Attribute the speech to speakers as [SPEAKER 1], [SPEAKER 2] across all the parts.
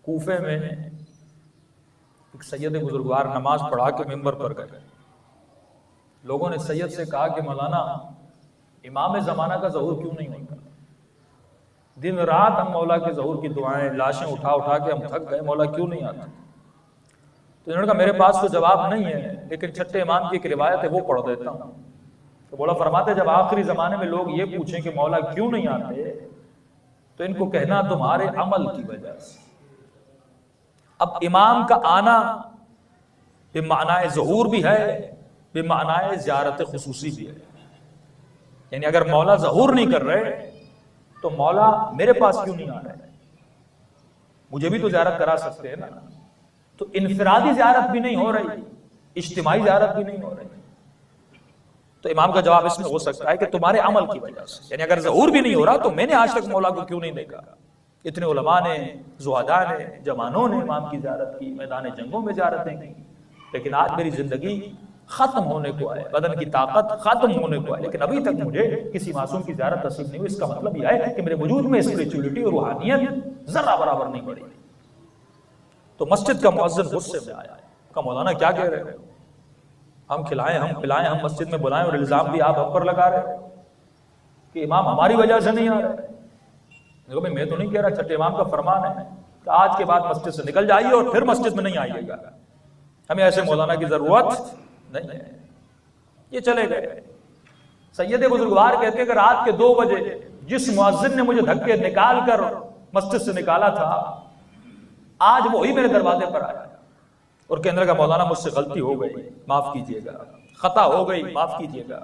[SPEAKER 1] کوفے میں ایک سید بزرگوار نماز پڑھا کے ممبر پر گئے. لوگوں نے سید سے کہا کہ مولانا امام زمانہ کا ظہور کیوں نہیں ہوتا؟ دن رات ہم مولا کے ظہور کی دعائیں، لاشیں اٹھا اٹھا کے ہم تھک گئے، مولا کیوں نہیں آتا؟ تو انہوں نے کہا میرے پاس تو جواب نہیں ہے، لیکن چھٹے امام کی ایک روایت ہے وہ پڑھ دیتا ہوں. تو مولا فرماتے جب آخری زمانے میں لوگ یہ پوچھیں کہ مولا کیوں نہیں آتے تو ان کو کہنا تمہارے عمل کی وجہ سے. اب امام کا آنا بمعنی ظہور بھی ہے، بمعنی زیارت خصوصی بھی ہے. یعنی اگر مولا ظہور نہیں کر رہے تو مولا میرے پاس کیوں نہیں آ رہے؟ مجھے بھی تو زیارت کرا سکتے ہیں نا. تو انفرادی زیارت بھی نہیں ہو رہی، اجتماعی زیارت بھی نہیں ہو رہی. تو امام کا جواب اس میں ہو سکتا ہے کہ تمہارے عمل کی وجہ سے. یعنی اگر ظہور بھی نہیں ہو رہا تو میں نے آج تک مولا کو کیوں نہیں دیکھا؟ اتنے علماء نے، زہداء نے، جوانوں نے امام کی زیارت کی، میدان جنگوں میں زیارتیں کی، لیکن آج میری زندگی ختم ہونے کو آئے، بدن کی طاقت ختم ہونے کو آئے، لیکن ابھی تک مجھے کسی معصوم کی زیارت نصیب نہیں ہوئی. اس کا مطلب یہ ہے کہ میرے وجود میں اسپریچولیٹی اور روحانیت ذرہ برابر نہیں بڑھی. تو مسجد کا مؤذن غصے میں آیا، کہا مولانا کیا کہہ رہے ہو؟ ہم کھلائیں، ہم پلائیں، ہم مسجد میں بلائیں اور الزام بھی آپ ہم پر لگا رہے کہ امام ہماری وجہ سے نہیں آ رہے. دیکھو میں تو نہیں کہہ رہا، چھٹے امام کا فرمان ہے کہ آج کے بعد مسجد سے نکل جائیے اور پھر مسجد میں نہیں آئیے گا. ہمیں ایسے مولانا کی ضرورت نہیں ہے. یہ چلے گئے. سید بزرگوار کہتے ہیں کہ رات کے 2 بجے جس مؤذن نے مجھے دھکے نکال کر مسجد سے نکالا تھا آج وہی میرے دروازے پر آیا اور کہنے لگا مولانا مجھ سے غلطی ہو گئی، معاف کیجئے گا، خطا ہو گئی، معاف کیجئے گا.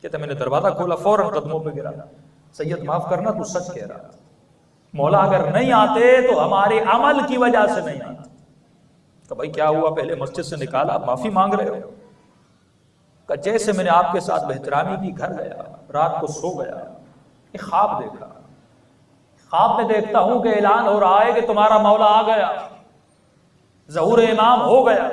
[SPEAKER 1] کہتا میں نے دروازہ کھولا، فوراً قدموں پہ گرا، سید معاف کرنا تو سچ کہہ رہا. مولا اگر نہیں آتے تو ہمارے عمل کی وجہ سے نہیں آتے. کہ بھائی کیا ہوا؟ پہلے مسجد سے نکالا، معافی مانگ رہے ہو؟ کہ جیسے میں نے آپ کے ساتھ بہترامی کی، گھر گیا، رات کو سو گیا، ایک خواب دیکھا. خواب میں دیکھتا ہوں کہ اعلان ہو رہا ہے کہ تمہارا مولا آ گیا، ظہور امام ہو گیا.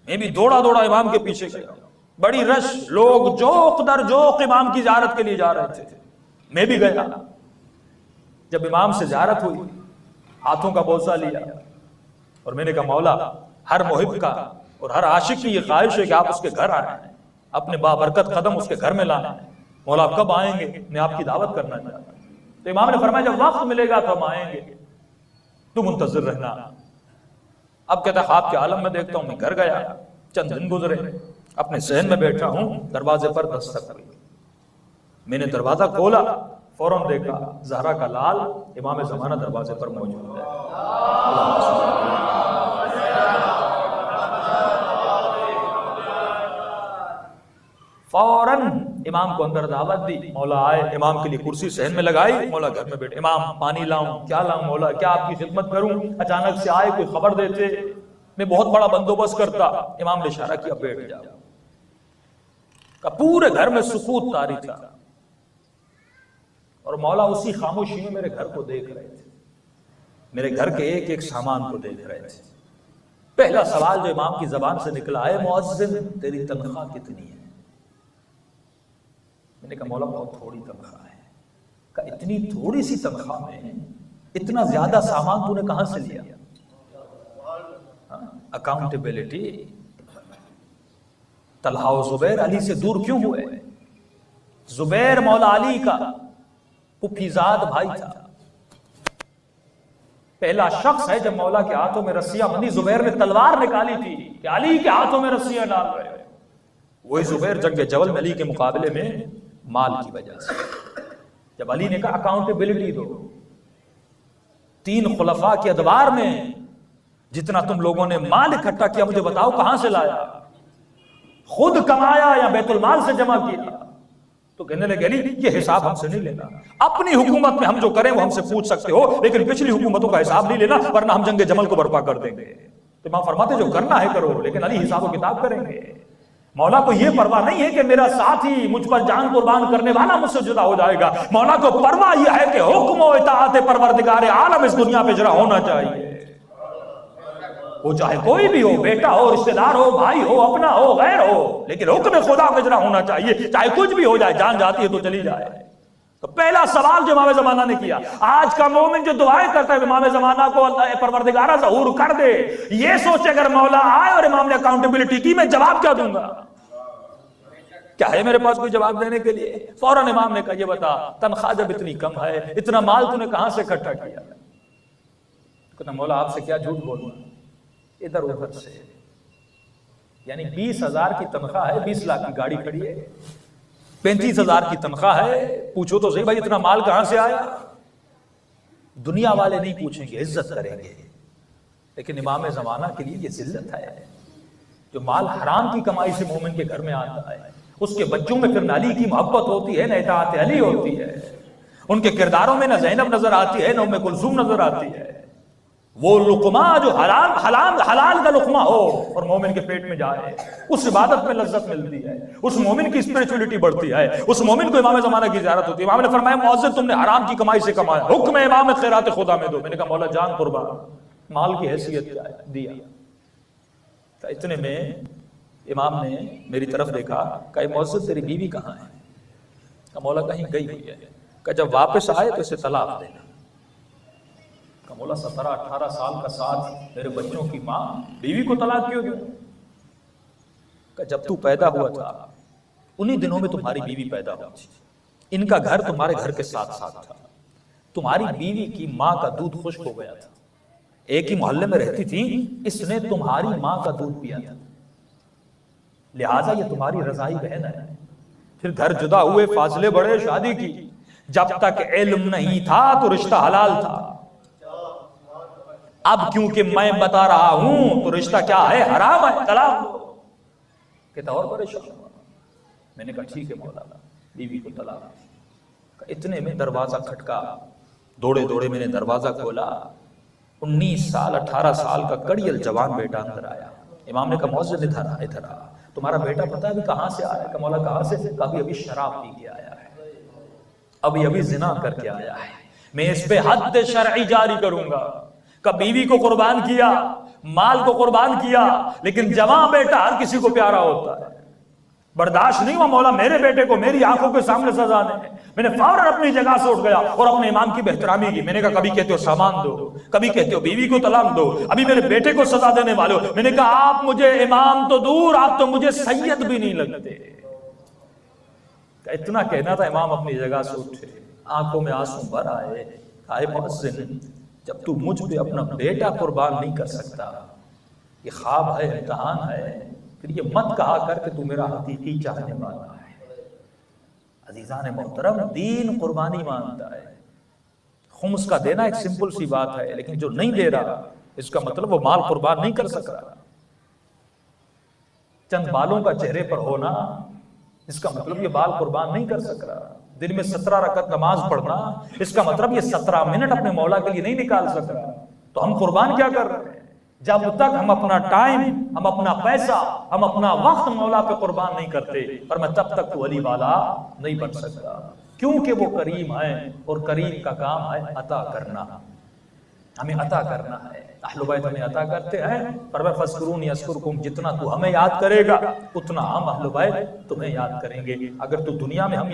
[SPEAKER 1] میں بھی دوڑا دوڑا امام کے پیچھے گیا. بڑی رش، لوگ جوق در جوق امام کی زیارت کے لیے جا رہے تھے. میں بھی گیا. جب امام سے زیارت ہوئی ہاتھوں کا بوسہ لیا اور میں نے کہا مولا ہر محب کا اور ہر عاشق کی یہ خواہش ہے کہ آپ اس کے گھر آئیں، اپنے بابرکت قدم اس کے گھر میں لائیں. مولا آپ کب آئیں گے؟ میں آپ کی دعوت کرنا چاہتا ہوں. تو امام نے فرمایا جب وقت ملے گا تو ہم آئیں گے، تم منتظر رہنا. اب کہتا خواب کے عالم میں دیکھتا ہوں میں گھر گیا، چند دن گزرے، اپنے صحن میں بیٹھا ہوں، دروازے پر دستک ہوئی. میں نے دروازہ کھولا، فوراً دیکھا زہرا کا لال امام زمانہ دروازے پر موجود ہے. فوراً امام کو اندر دعوت دی. مولا آئے، امام کے لیے کرسی صحن میں لگائی. مولا گھر میں بیٹھے. امام پانی لاؤں؟ کیا لاؤں مولا؟ کیا آپ کی خدمت کروں؟ اچانک سے آئے، کوئی خبر دیتے، میں بہت بڑا بندوبست کرتا. امام نے اشارہ کیا بیٹھ جاؤ. کہ پورے گھر میں سکوت طاری تھا اور مولا اسی خاموشی میں میرے گھر کو دیکھ رہے تھے، میرے گھر کے ایک ایک سامان کو دیکھ رہے تھے. پہلا سوال جو امام کی زبان سے نکلا ہے مؤذن تیری تنخواہ کتنی ہے؟ میں نے کہا مولا بہت تھوڑی تنخواہ ہے. کہا اتنی تھوڑی سی تنخواہ میں اتنا زیادہ سامان تو نے کہاں سے لیا؟ اکاؤنٹیبلٹی. طلحہ و زبیر علی سے دور کیوں ہوئے؟ زبیر مولا علی کا پھپھیزاد بھائی تھا. پہلا شخص ہے جب مولا کے ہاتھوں میں رسیاں بندھی، زبیر نے تلوار نکالی تھی کہ علی کے ہاتھوں میں رسیاں ڈال رہے. وہی زبیر جنگ جبل میں علی کے مقابلے میں مال کی وجہ سے. جب علی نے کہا اکاؤنٹیبلٹی دو، 3 خلفاء کے ادوار میں جتنا تم لوگوں نے مال اکٹھا کیا مجھے بتاؤ کہاں سے لایا؟ خود کمایا یا بیت المال سے جمع کیا؟ تو کہنے لگے علی یہ حساب ہم سے نہیں لینا. اپنی حکومت میں ہم جو کریں وہ ہم سے پوچھ سکتے ہو، لیکن پچھلی حکومتوں کا حساب نہیں لینا ورنہ ہم جنگ جمل کو برپا کر دیں گے. تو امام فرماتے جو کرنا ہے کرو، لیکن علی حساب و کتاب کریں گے. مولا کو یہ پرواہ نہیں ہے کہ میرا ساتھی مجھ پر جان قربان کرنے والا مجھ سے جدا ہو جائے گا. مولا کو پرواہ یہ ہے کہ حکم و اطاعت پروردگار عالم اس دنیا پہ اجرا ہونا چاہیے. وہ چاہے کوئی بھی ہو، بیٹا ہو، رشتہ دار ہو، بھائی ہو، اپنا ہو، غیر ہو، لیکن حکم خدا پہ اجرا ہونا چاہیے. چاہے کچھ بھی ہو جائے، جان جاتی ہے تو چلی جائے. تو پہلا سوال جو امام زمانہ نے کیا، آج کا مومن جو دعائیں کرتا ہے امام زمانہ کو اللہ پروردگارہ ظہور کر دے، یہ سوچے اگر مولا آئے اور امام نے اکاؤنٹیبلٹی کی میں جواب کیا دوں گا؟ کیا ہے میرے پاس کوئی جواب دینے کے لیے؟ فوراً امام نے کہا یہ بتا تنخواہ جب اتنی کم ہے اتنا مال تو نے کہاں سے اکٹھا کیا؟ کہتا مولا آپ سے کیا جھوٹ بولوں، ادھر ادھر سے، یعنی 20,000 کی تنخواہ ہے، 20 لاکھ کی گاڑی کھڑی ہے، 35,000 کی تنخواہ ہے، پوچھو تو صحیح بھائی اتنا مال کہاں سے آیا؟ دنیا والے نہیں پوچھیں گے، عزت کریں گے، لیکن امام زمانہ کے لیے یہ ذلت ہے۔ جو مال حرام کی کمائی سے مومن کے گھر میں آتا ہے، اس کے بچوں میں پھر نہ علی کی محبت ہوتی ہے نہ اطاعت علی ہوتی ہے، ان کے کرداروں میں نہ زینب نظر آتی ہے نہ ام کلثوم نظر آتی ہے۔ وہ لقمہ جو حلال کا لقمہ ہو اور مومن کے پیٹ میں جائے، اس عبادت میں لذت ملتی ہے، اس مومن کی اسپریچولیٹی بڑھتی ہے، اس مومن کو امام زمانہ کی زیارت ہوتی ہے۔ امام نے فرمایا مؤذن تم نے حرام کی کمائی سے کمایا، حکم ہے امام خیرات خدا میں دو۔ میں نے کہا مولا جان قربان، مال کی حیثیت کیا ہے؟ دیا۔ اتنے میں امام نے میری طرف دیکھا، کہا مؤذن تیری بیوی کہاں ہے؟ کہا مولا کہیں گئی ہوئی ہے۔ کہا جب واپس آئے تو اسے طلاق دینا۔ کہ مولا 17-18 سال کا ساتھ میرے بچوں کی ماں بیوی کو طلاق کیوں دوں؟ کہ جب تو پیدا ہوا تھا انہی دنوں میں تمہاری بیوی پیدا ہوا تھی، ان کا گھر تمہارے گھر کے ساتھ ساتھ تھا، تمہاری بیوی کی ماں کا دودھ خشک ہو گیا تھا، ایک ہی محلے میں رہتی تھی، اس نے تمہاری ماں کا دودھ پیا تھا، لہٰذا یہ تمہاری رضائی بہن ہے۔ پھر گھر جدا ہوئے، فاصلے بڑھے، شادی کی، جب تک علم نہیں تھا تو رشتہ حلال تھا، اب کیونکہ میں بتا رہا ہوں تو رشتہ کیا ہے؟ حرام ہے، طلاق دو۔ کہتا اور پریشان ہوا۔ میں نے کہا ٹھیک ہے مولانا، بیوی کو طلاق۔ اتنے میں دروازہ کھٹکا، دوڑے دوڑے میں نے دروازہ کھولا، 19 سال 18 سال کا کڑیل جوان بیٹا اندر آیا۔ امام نے کہا مؤذن ادھر آ، تمہارا بیٹا پتہ ہے ابھی کہاں سے آیا؟ کہ مولا کہاں سے؟ کہ ابھی شراب پی کے آیا ہے، ابھی زنا کر کے آیا ہے، میں اس پہ حد شرعی جاری کروں گا۔ کہ بیوی کو قربان کیا، مال کو قربان کیا، لیکن جوان بیٹا ہر کسی کو پیارا ہوتا ہے۔ برداشت نہیں ہوا مولا میرے بیٹے کو میری آنکھوں کے سامنے سزا دیں۔ میں نے فوراً اپنی جگہ سے اٹھ گیا اور اپنے امام کی بہترامی کی۔ میں نے کہا کبھی کہتے ہو سامان دو، کبھی کہتے ہو بیوی کو طلاق دو، ابھی میرے بیٹے کو سزا دینے والے ہو۔ میں نے کہا آپ مجھے امام تو دور، آپ تو مجھے سید بھی نہیں لگتے۔ اتنا کہنا تھا، امام اپنی جگہ سے اٹھے، آنکھوں میں آنسو بھر آئے۔ کہا مؤذن جب تو مجھ پہ اپنا بیٹا قربان نہیں کر سکتا، یہ خواب ہے، امتحان ہے، پھر یہ مت کہا کر کہ تو میرا حقیقی چاہنے والا ہے۔ عزیزان محترم، دین قربانی مانتا ہے۔ خمس کا دینا ایک سمپل سی بات ہے، لیکن جو نہیں دے رہا اس کا مطلب وہ مال قربان نہیں کر سک رہا۔ چند بالوں کا چہرے پر ہونا اس کا مطلب یہ بال قربان نہیں کر سک رہا۔ دن میں 17 رکعت نماز پڑھنا اس کا مطلب یہ 17 منٹ اپنے مولا کے لیے نہیں نکال سک رہا۔ تو ہم قربان کیا کر رہے ہیں؟ جب تک ہم اپنا ٹائم، ہم اپنا پیسہ، ہم اپنا وقت مولا پہ قربان نہیں کرتے، پر میں تب تک تو ولی والا نہیں بن سکتا، کیونکہ وہ کریم ہے اور کریم کا کام ہے عطا کرنا، ہمیں عطا کرنا ہے۔ اہل بیت ہمیں عطا کرتے ہیں، پر میں فذکرونی اذکرکم، جتنا تو ہمیں یاد کرے گا اتنا ہم اہل بیت تمہیں یاد کریں گے۔ اگر تو دنیا میں ہم